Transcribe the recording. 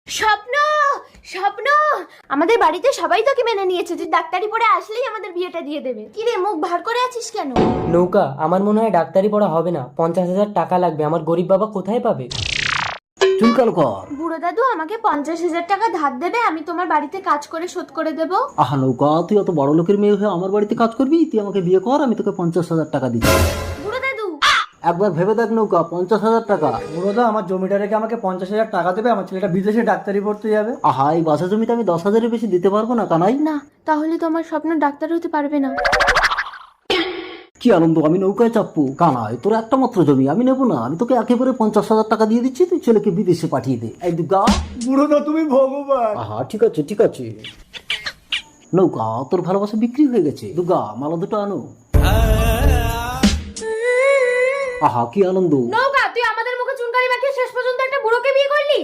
স্বপ্ন, স্বপ্ন, আমাদের বাড়িতে সবাই তোকে মেনে নিয়েছে, তুই ডাক্তারি পড়ে আসলেই আমাদের বিয়েটা দিয়ে দেবে। কি রে, মুখ ভার করে আছিস কেন? নৌকা, আমার মনে হয় ডাক্তারি পড়া হবে না, 50,000 টাকা লাগবে। আমার গরিব বাবা কোথায় পাবে? চুলকাল কর। বুড়ো দাদু আমাকে 50,000 টাকা ধার দেবে, আমি তোমার বাড়িতে কাজ করে শোধ করে দেবো। আহা নৌকা, তুই অত বড় লোকের মেয়ে হয়ে আমার বাড়িতে কাজ করবি? তুই আমাকে বিয়ে কর, আমি তোকে 50,000 টাকা দিচ্ছি। বুড়ো দাদু, একবার ভেবে দেখ নৌকা, 50,000 টাকা। বুড়োদা, আমার জমিটা রেখে আমাকে 50,000 টাকা দেবে, আমার ছেলেটা বিদেশে ডাক্তারি পড়তে যাবে। আহা, এই বাসা জমিতে আমি 10,000-এর বেশি দিতে পারবো না কানাই। না তাহলে তো আমার স্বপ্ন ডাক্তার হতে পারবে না। কি আনন্দ, আমি নৌকায় চাপবো? কানাই, তোর একটা মাত্র জমি, আমি নেবো না। আমি তোকে একেবারে 50,000 টাকা দিয়ে দিচ্ছি, তুই ছেলেকে বিদেশে পাঠিয়ে দে। এই দুর্গা। বুড়োদা, তুমি ভগবান। আহা, ঠিক আছে ঠিক আছে। নৌকা, তোর ভালোবাসা বিক্রি হয়ে গেছে। দুর্গা, মালা দুটো আনো। আহা, কি আনন্দ। নৌকা, তুই আমাদের মুখে চুনকারি মাখিয়ে শেষ পর্যন্ত একটা বুড়োকে বিয়ে করলি।